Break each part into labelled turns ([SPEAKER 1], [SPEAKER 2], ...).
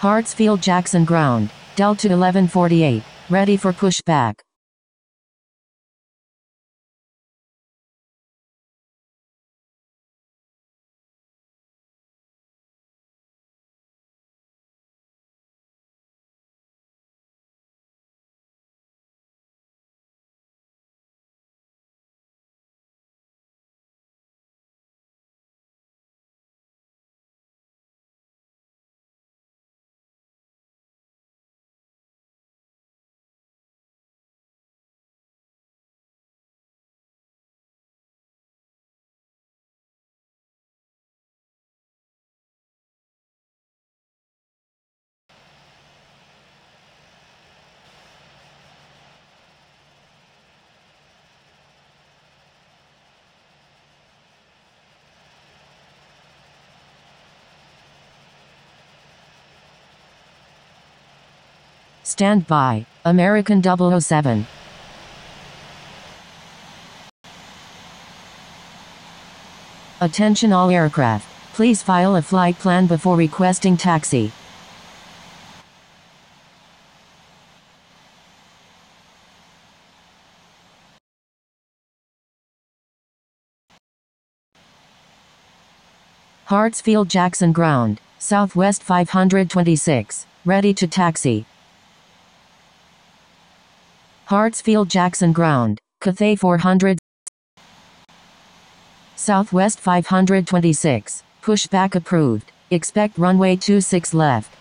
[SPEAKER 1] Hartsfield-Jackson ground, Delta 1148, ready for pushback. Stand by, American 007. Attention all aircraft, please file a flight plan before requesting taxi. Hartsfield-Jackson ground, Southwest 526, ready to taxi. Hartsfield-Jackson ground, Cathay 400. Southwest 526, pushback approved, expect runway 26 left.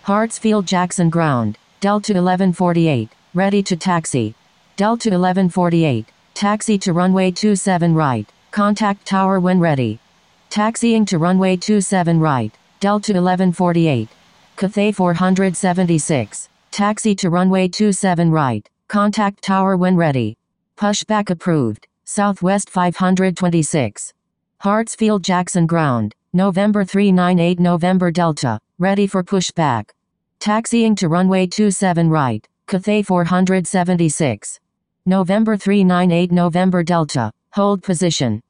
[SPEAKER 1] Hartsfield-Jackson ground, Delta 1148, ready to taxi. Delta 1148, taxi to runway 27 right, contact tower when ready. Taxiing to runway 27 right, Delta 1148. Cathay 476, taxi to runway 27 right, contact tower when ready. Pushback approved, Southwest 526. Hartsfield-Jackson ground, November 398 November Delta, ready for pushback. Taxiing to runway 27 right, Cathay 476. November 398 November Delta, hold position.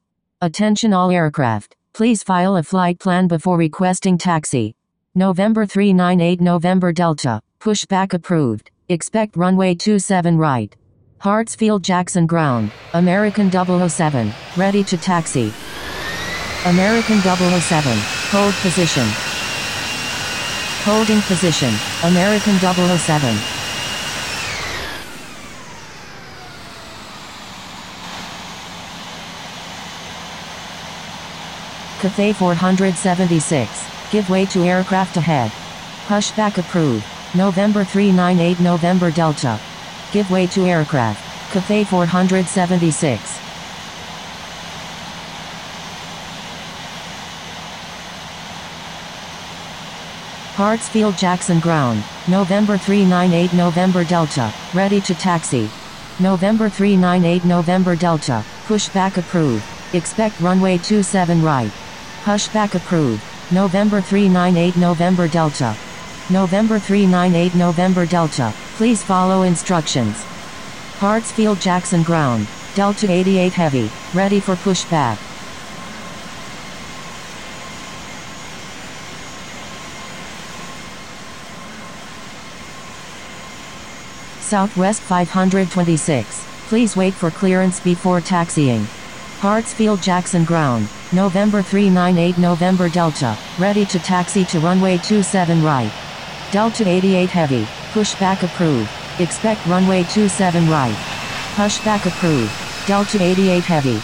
[SPEAKER 1] Attention all aircraft, please file a flight plan before requesting taxi. November 398 November Delta, pushback approved, expect runway 27 right. Hartsfield-Jackson ground, American 007, ready to taxi. American 007, hold position. Holding position, American 007. Cathay 476, give way to aircraft ahead. Pushback approved, November 398 November Delta. Give way to aircraft, Cathay 476. Hartsfield-Jackson ground, November 398 November Delta, ready to taxi. November 398 November Delta, pushback approved, expect runway 27 right. Pushback approved, November 398 November Delta. November 398 November Delta, please follow instructions. Hartsfield-Jackson ground, Delta 88 Heavy, ready for pushback. Southwest 526, please wait for clearance before taxiing. Hartsfield-Jackson ground, November 398 November Delta, ready to taxi to runway 27 right. Delta 88 Heavy, pushback approved, expect runway 27 right. Pushback approved, Delta 88 Heavy.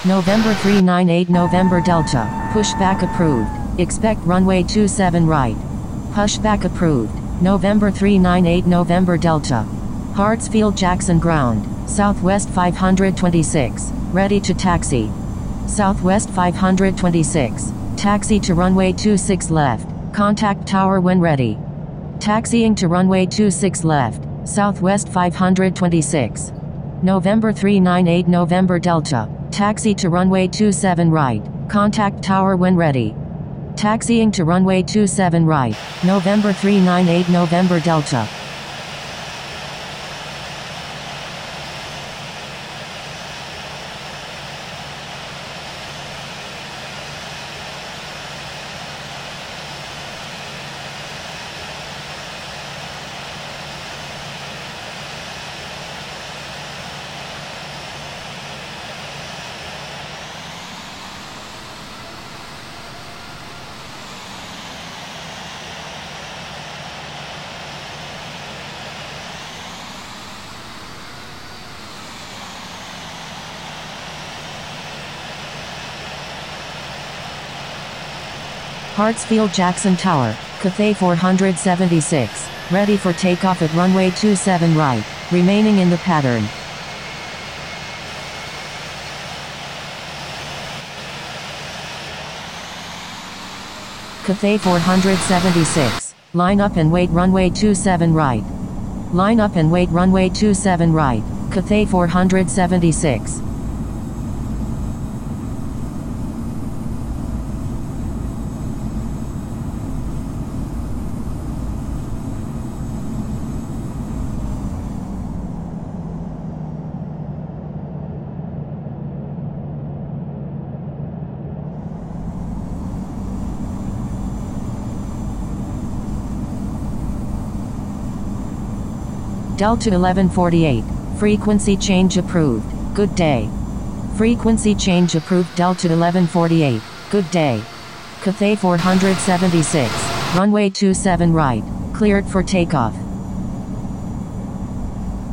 [SPEAKER 1] November 398 November Delta, pushback approved, expect runway 27 right. Pushback approved, November 398 November Delta. Hartsfield-Jackson ground, Southwest 526, ready to taxi. Southwest 526, taxi to runway 26 left, contact tower when ready. Taxiing to runway 26 left, Southwest 526. November 398 November Delta, taxi to runway 27 right, contact tower when ready. Taxiing to runway 27 right, November 398 November Delta. Hartsfield Jackson Tower, Cathay 476, ready for takeoff at runway 27 right, remaining in the pattern. Cathay 476, line up and wait runway 27 right. Line up and wait runway 27 right, Cathay 476. Delta 1148, frequency change approved, good day. Frequency change approved Delta 1148, good day. Cathay 476, runway 27 right, cleared for takeoff.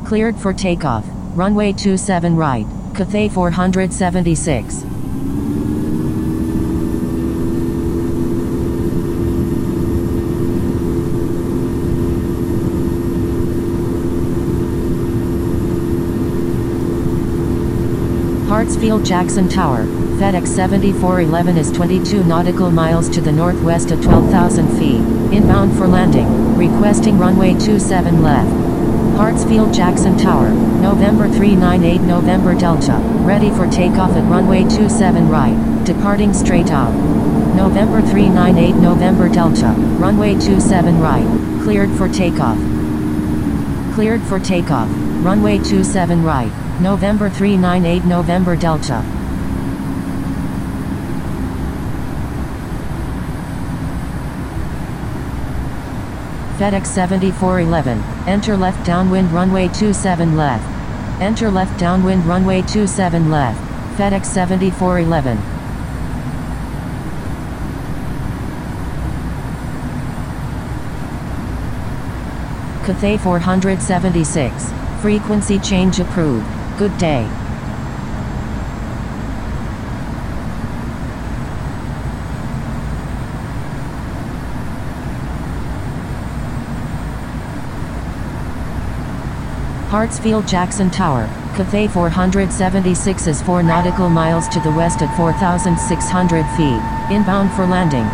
[SPEAKER 1] Cleared for takeoff, runway 27 right, Cathay 476. Hartsfield Jackson Tower, FedEx 7411 is 22 nautical miles to the northwest at 12,000 feet, inbound for landing, requesting runway 27 left. Hartsfield Jackson Tower, November 398 November Delta, ready for takeoff at runway 27 right, departing straight out. November 398 November Delta, runway 27 right, cleared for takeoff. Cleared for takeoff, runway 27 right. November 398 November Delta. FedEx 7411, enter left downwind runway 27 left. Enter left downwind runway 27 left, FedEx 7411. Cathay 476, frequency change approved. Good day. Hartsfield Jackson Tower, Cathay 476 is 4 nautical miles to the west at 4,600 feet, inbound for landing.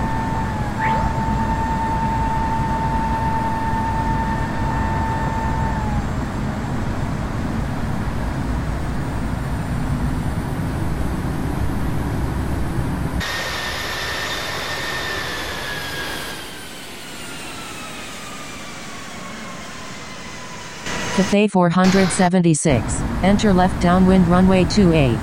[SPEAKER 1] Cathay 476, enter left downwind runway 28.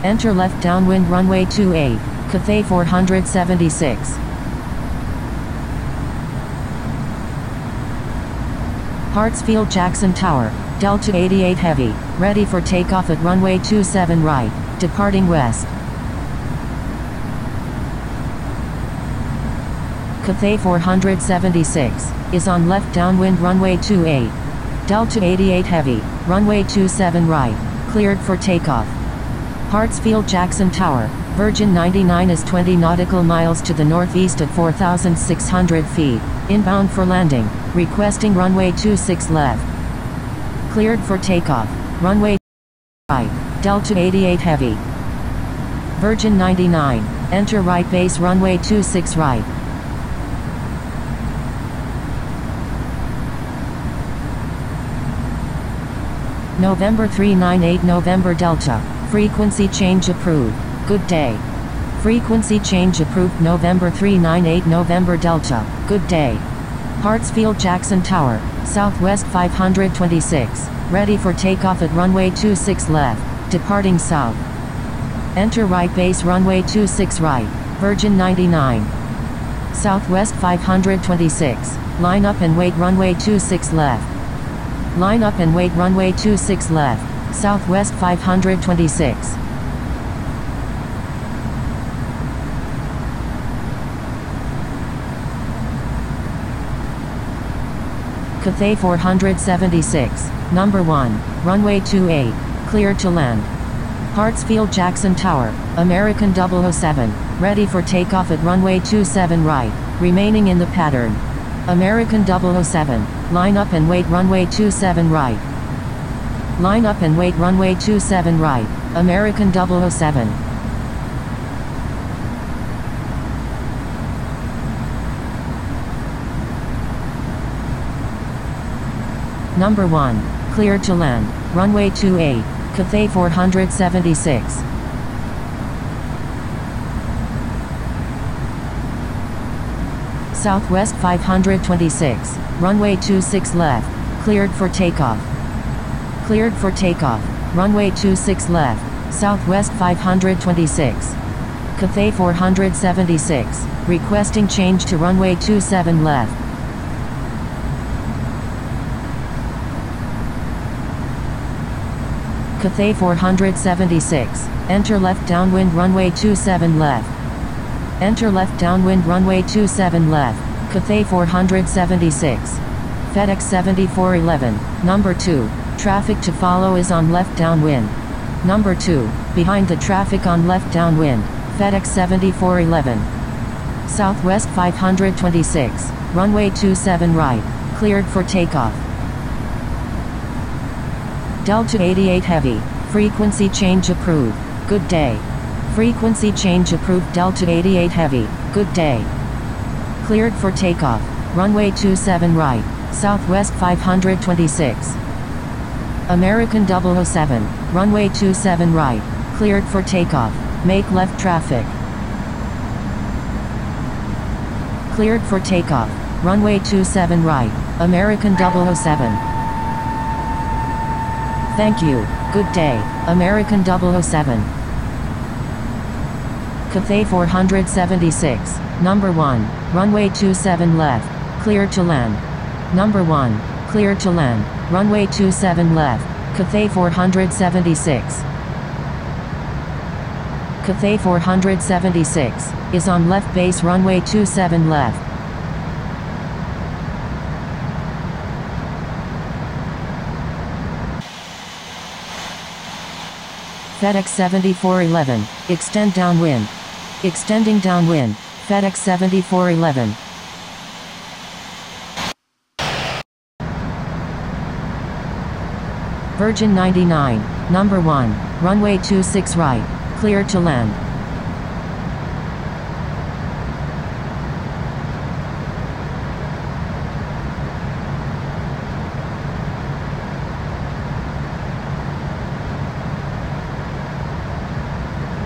[SPEAKER 1] Enter left downwind runway 28, Cathay 476. Hartsfield Jackson Tower, Delta 88 Heavy, ready for takeoff at runway 27 right, departing west. Cathay 476, is on left downwind runway 28. Delta 88 Heavy, runway 27 right, cleared for takeoff. Hartsfield Jackson Tower, Virgin 99 is 20 nautical miles to the northeast at 4,600 feet, inbound for landing, requesting runway 26 left. Cleared for takeoff, runway right, Delta 88 Heavy. Virgin 99, enter right base runway 26 right. November 398 November Delta, frequency change approved, good day. Frequency change approved November 398 November Delta, good day. Hartsfield Jackson Tower, Southwest 526, ready for takeoff at runway 26 left, departing south. Enter right base runway 26 right, Virgin 99. Southwest 526, line up and wait runway 26 left. Line up and wait runway 26 left, Southwest 526. Cathay 476, number 1, runway 28, clear to land. Hartsfield Jackson Tower, American 007, Ready for takeoff at runway 27 right, remaining in the pattern. American 007, line up and wait runway 27 right. Line up and wait runway 27 right, American 007. Number 1, cleared to land, runway 28, Cathay 476. Southwest 526, runway 26 left, cleared for takeoff. Cleared for takeoff, runway 26 left, Southwest 526. Cathay 476, requesting change to runway 27 left. Cathay 476, enter left downwind runway 27 left. Enter left downwind runway 27 left, Cathay 476. FedEx 7411, number 2, traffic to follow is on left downwind. Number 2, behind the traffic on left downwind, FedEx 7411. Southwest 526, runway 27 right, cleared for takeoff. Delta 88 Heavy, frequency change approved, good day. Frequency change approved Delta 88 Heavy, good day. Cleared for takeoff, runway 27 right, Southwest 526. American 007, runway 27 right, cleared for takeoff, make left traffic. Cleared for takeoff, runway 27 right, American 007. Thank you, good day, American 007. Cathay 476, number 1, runway 27 left, cleared to land. Number 1, cleared to land, runway 27 left, Cathay 476. Cathay 476, is on left base runway 27 left. FedEx 7411, extend downwind. Extending downwind, FedEx 7411. Virgin 99, number 1, runway 26 right, cleared to land.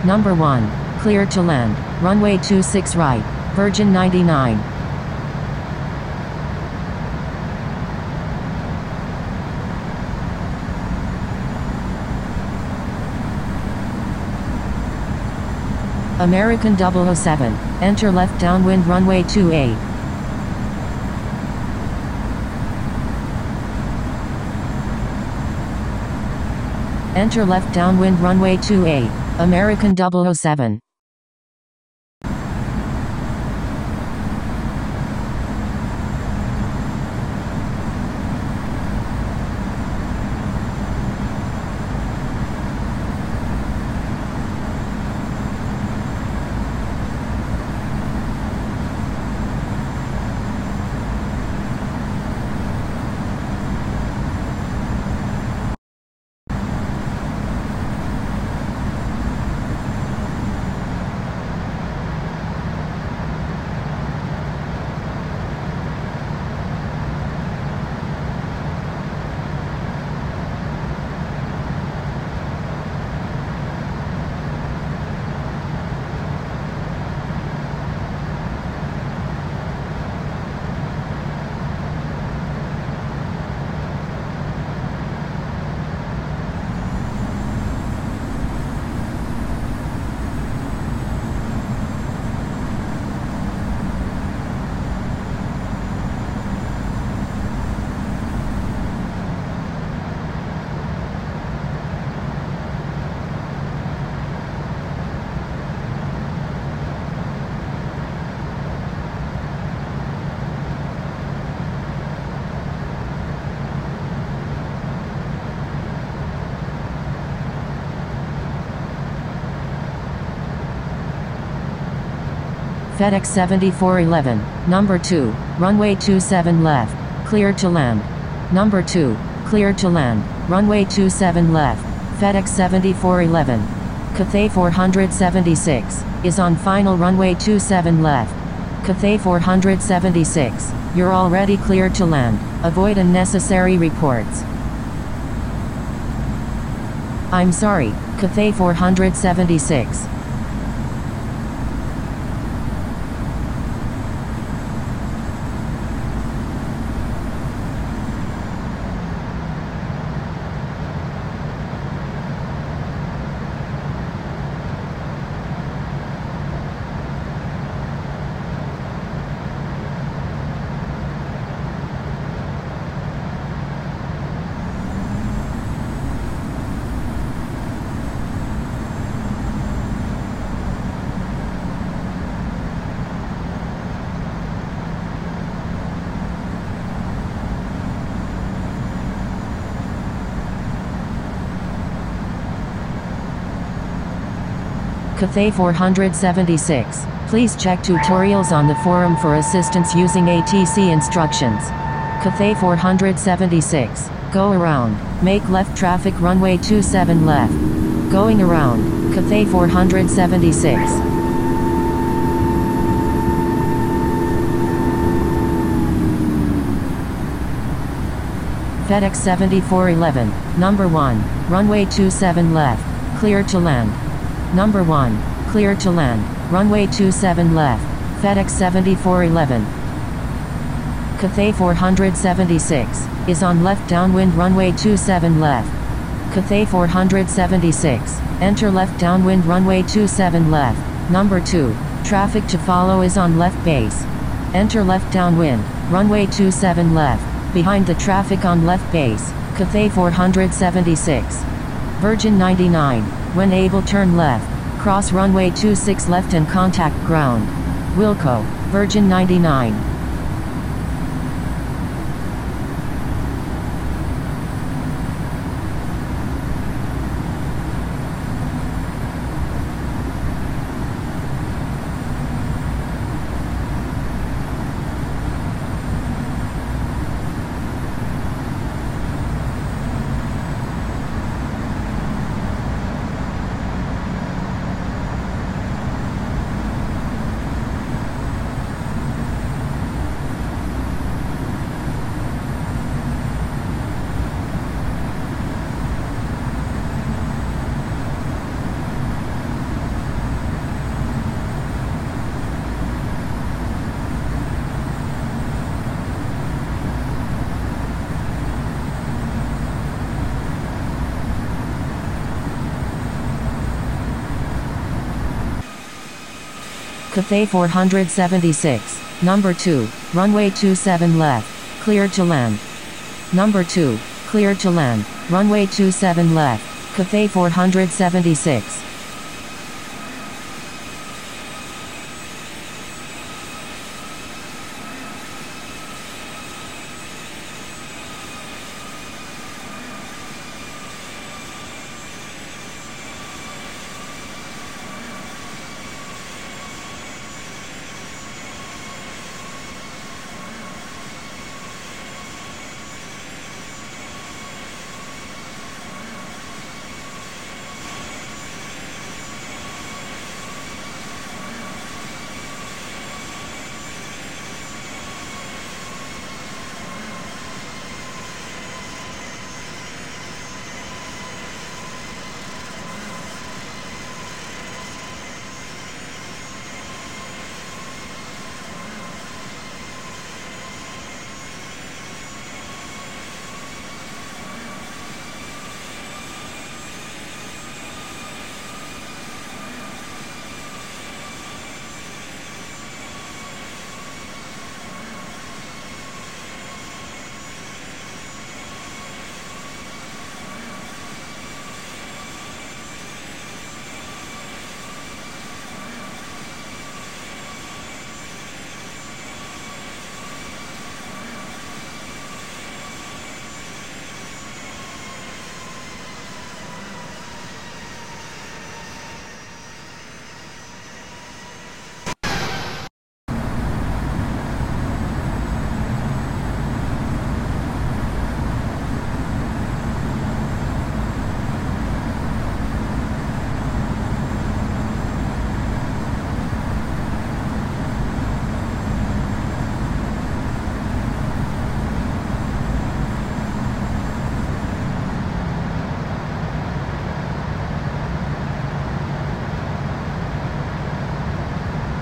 [SPEAKER 1] Number 1, cleared to land, runway 26 right, Virgin 99. American 007, enter left downwind runway 28. Enter left downwind runway 28, American 007. FedEx 7411, number 2, runway 27 left, clear to land. Number 2, clear to land, runway 27 left, FedEx 7411. Cathay 476, is on final runway 27 left. Cathay 476, you're already clear to land, avoid unnecessary reports. I'm sorry, Cathay 476. Cathay 476. Please check tutorials on the forum for assistance using ATC instructions. Cathay 476. Go around. Make left traffic runway 27 left. Going around. Cathay 476. FedEx 7411. Number 1. Runway 27 left. Clear to land. Number 1, clear to land, runway 27 left, FedEx 7411. Cathay 476, is on left downwind runway 27 left. Cathay 476, enter left downwind runway 27 left. Number 2, traffic to follow is on left base. Enter left downwind, runway 27 left, behind the traffic on left base, Cathay 476. Virgin 99. When able turn left, cross runway 26 left and contact ground. Wilco, Virgin 99. Cathay 476, number 2, runway 27 left, clear to land. Number 2, clear to land, runway 27 left, Cathay 476.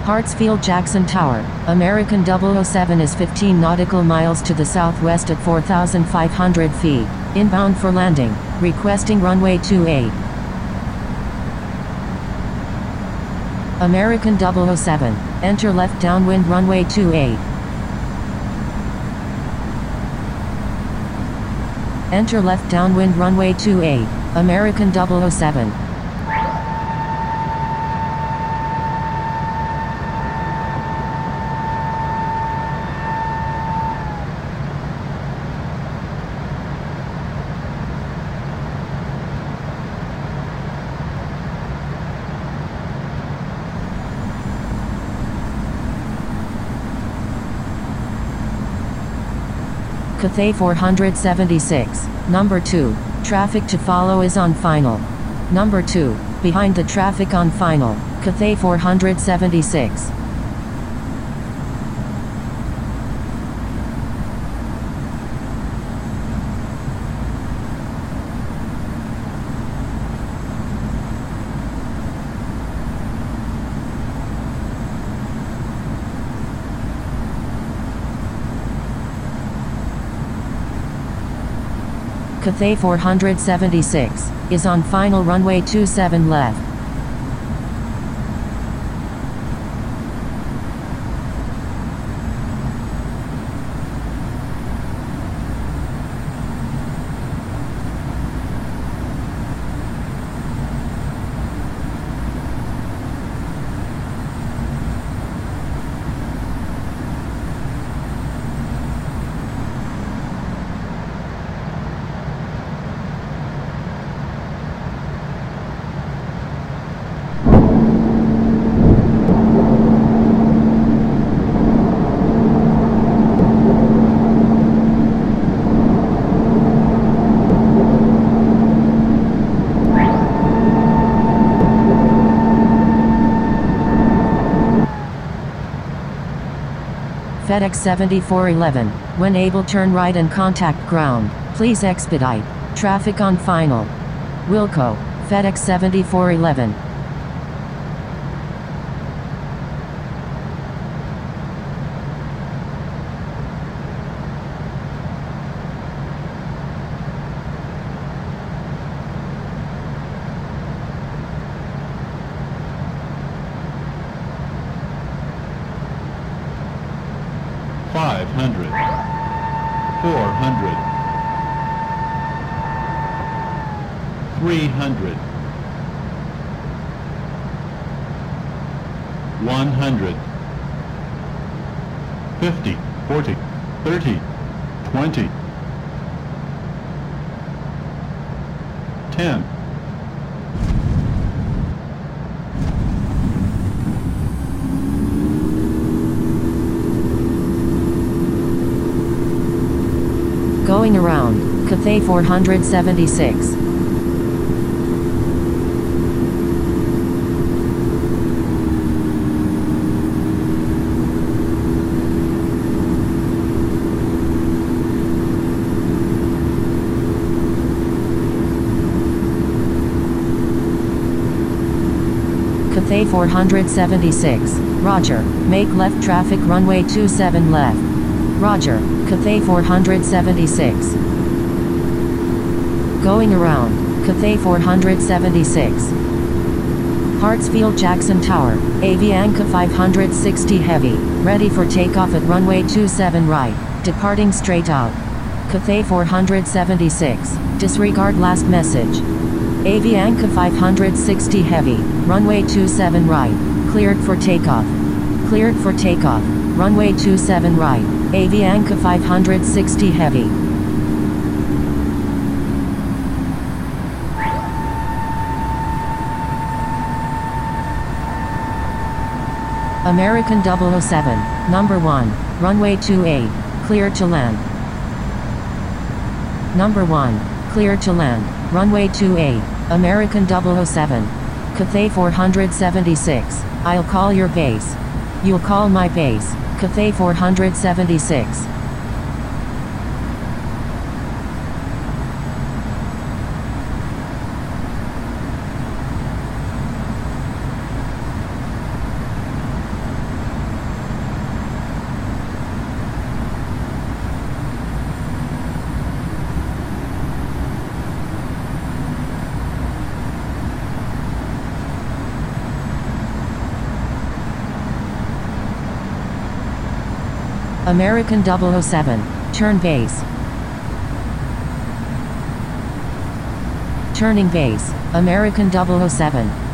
[SPEAKER 1] Hartsfield-Jackson Tower, American 007 is 15 nautical miles to the southwest at 4,500 feet, inbound for landing, requesting runway 28. American 007, enter left downwind runway 28. Enter left downwind runway 28, American 007. Cathay 476, number 2, traffic to follow is on final. Number 2, behind the traffic on final, Cathay 476. Cathay 476, is on final runway 27 left. FedEx 7411, when able turn right and contact ground, please expedite. Traffic on final. Wilco, FedEx 7411.
[SPEAKER 2] $500, $400, $300, $100, $50, $40, $30, $20, $10.
[SPEAKER 1] Going around, Cathay 476. Cathay 476, Roger, make left traffic runway 27 left. Roger, Cathay 476. Going around, Cathay 476. Hartsfield-Jackson Tower, Avianca 560 Heavy, ready for takeoff at runway 27 right, departing straight out. Cathay 476, disregard last message. Avianca 560 Heavy, runway 27 right, cleared for takeoff. Cleared for takeoff, runway 27 right, Avianca 560 Heavy. American 007, number 1, runway 28, clear to land. Number 1, clear to land, runway 28, American 007. Cathay 476, I'll call your base. You'll call my base, Cathay 476. American 007, turn base. Turning base, American 007.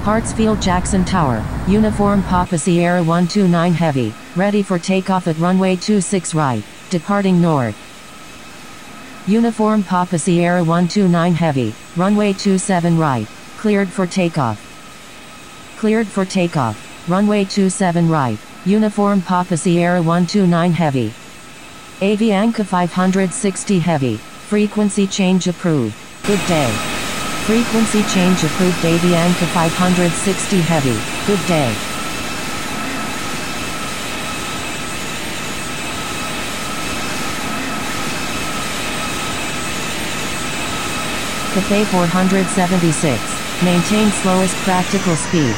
[SPEAKER 1] Hartsfield Jackson Tower, uniform Papa Sierra 129 Heavy, ready for takeoff at runway 26 right, departing north. Uniform Papa Sierra 129 Heavy, runway 27 right, cleared for takeoff. Cleared for takeoff, runway 27 right, uniform Papa Sierra 129 Heavy. Avianca 560 Heavy, frequency change approved, good day. Frequency change approved Avianca 560 Heavy, good day. Cathay 476, maintain slowest practical speed.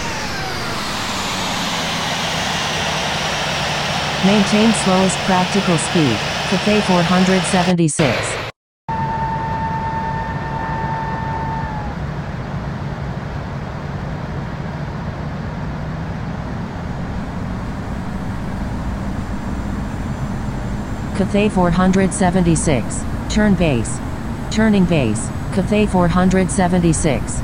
[SPEAKER 1] Maintain slowest practical speed, Cathay 476. Cathay 476, turn base. Turning base, Cathay 476.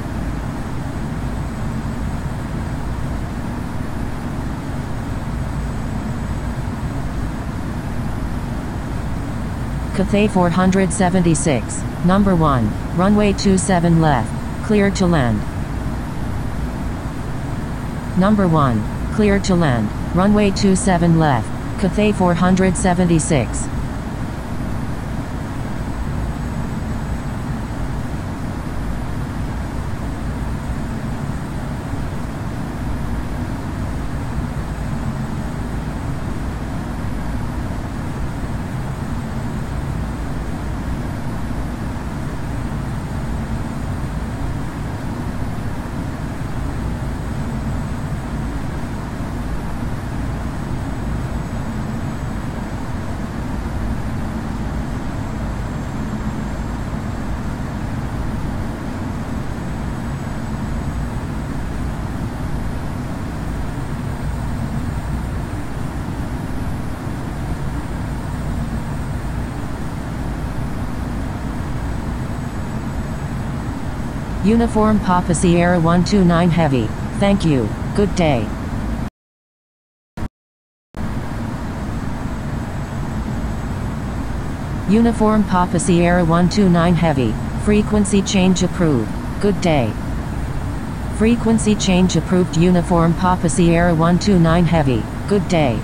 [SPEAKER 1] Cathay 476, number 1, runway 27 left, clear to land. Number 1, clear to land, runway 27 left. Cathay 476. Uniform Papa Sierra 129 Heavy, thank you, good day. Uniform Papa Sierra 129 Heavy, frequency change approved, good day. Frequency change approved Uniform Papa Sierra 129 Heavy, good day.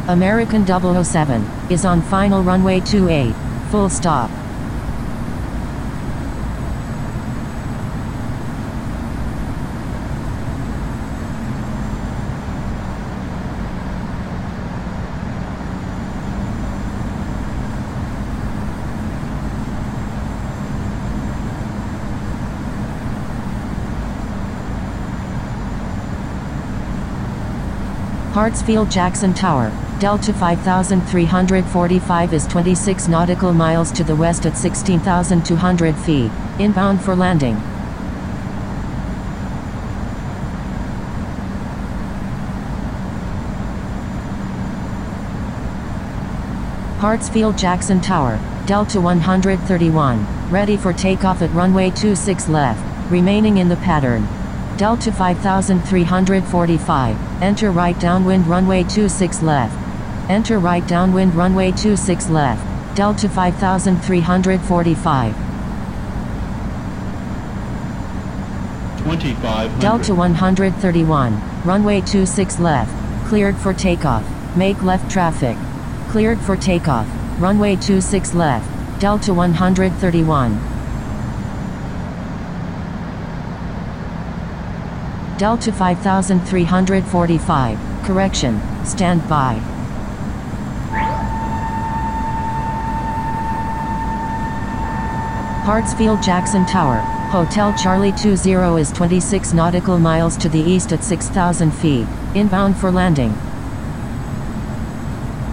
[SPEAKER 1] American 007, is on final runway 28, full stop. Hartsfield Jackson Tower, Delta 5345 is 26 nautical miles to the west at 16,200 feet, inbound for landing. Hartsfield Jackson Tower, Delta 131, ready for takeoff at runway 26 left, remaining in the pattern. Delta 5345, enter right downwind runway 26 left. Enter right downwind runway 26 left, Delta 5345.
[SPEAKER 2] 2500.
[SPEAKER 1] Delta 131, runway 26 left, cleared for takeoff, make left traffic. Cleared for takeoff, runway 26 left, Delta 131. Delta 5345, correction, stand by. Hartsfield Jackson Tower, Hotel Charlie 20 is 26 nautical miles to the east at 6,000 feet, inbound for landing.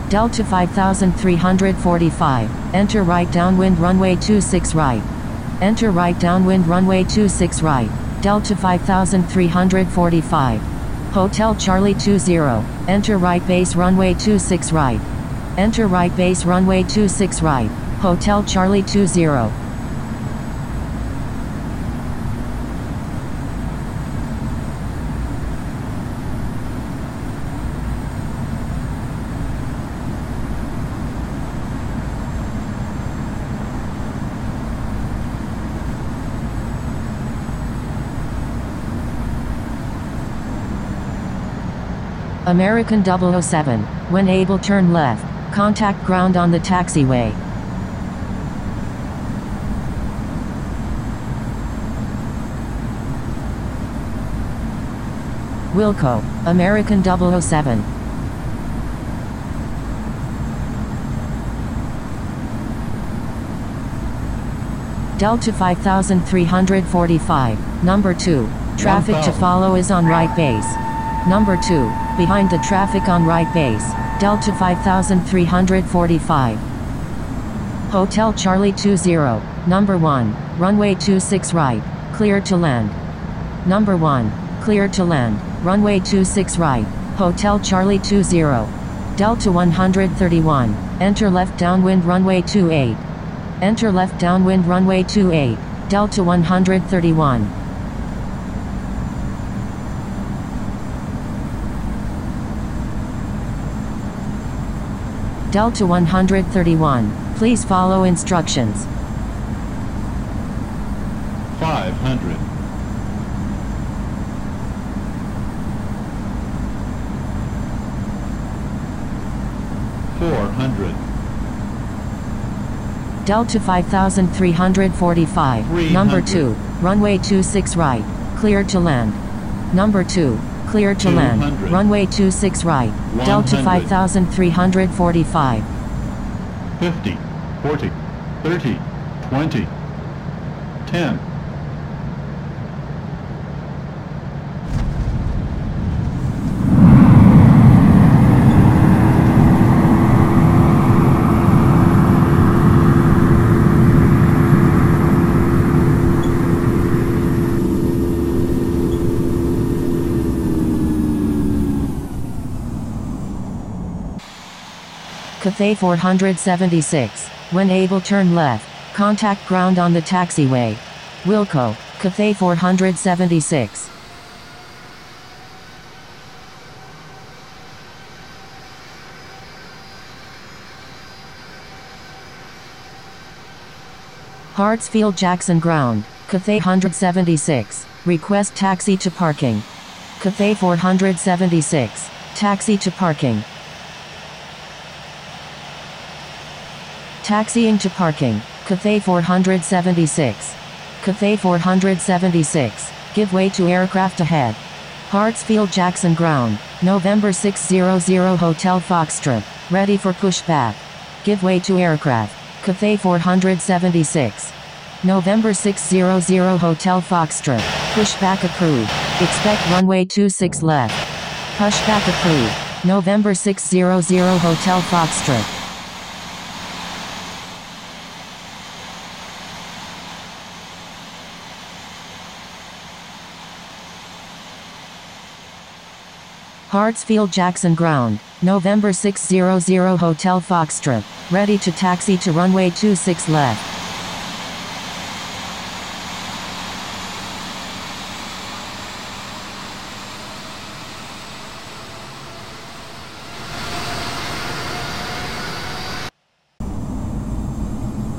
[SPEAKER 1] Delta 5345, enter right downwind runway 26 right. Enter right downwind runway 26 right, Delta 5345. Hotel Charlie 20, enter right base runway 26 right. Enter right base runway 26 right, Hotel Charlie 20. American 007, when able turn left, contact ground on the taxiway. Wilco, American 007. Delta 5345, number 2, traffic to follow is on right base. Number 2, behind the traffic on right base, Delta 5345. Hotel Charlie 20, number 1, runway 26 right, clear to land. Number 1, clear to land, runway 26 right, Hotel Charlie 20. Delta 131, enter left downwind runway 28. Enter left downwind runway 28, Delta 131. Delta 131, please follow instructions.
[SPEAKER 2] 500. 400.
[SPEAKER 1] Delta 5345, number 2, runway 26 right, clear to land. Number 2, clear to land,
[SPEAKER 2] 200.
[SPEAKER 1] runway 26 right, Delta 5345.
[SPEAKER 2] 50, 40, 30, 20, 10.
[SPEAKER 1] Cathay 476, when able turn left, contact ground on the taxiway. Wilco, Cathay 476. Hartsfield Jackson Ground, Cathay 176, request taxi to parking. Cathay 476, taxi to parking. Taxiing to parking, Cathay 476. Cathay 476, give way to aircraft ahead. Hartsfield Jackson Ground, November 600 Hotel Foxtrot, ready for pushback. Give way to aircraft, Cathay 476. November 600 Hotel Foxtrot, pushback approved, expect runway 26 left. Pushback approved, November 600 Hotel Foxtrot. Hartsfield Jackson Ground, November 600 Hotel Foxtrot. Ready to taxi to runway 26 left.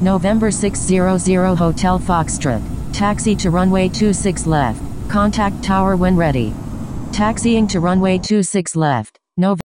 [SPEAKER 1] November 600 Hotel Foxtrot. Taxi to runway 26 left. Contact tower when ready. Taxiing to runway 26 left. November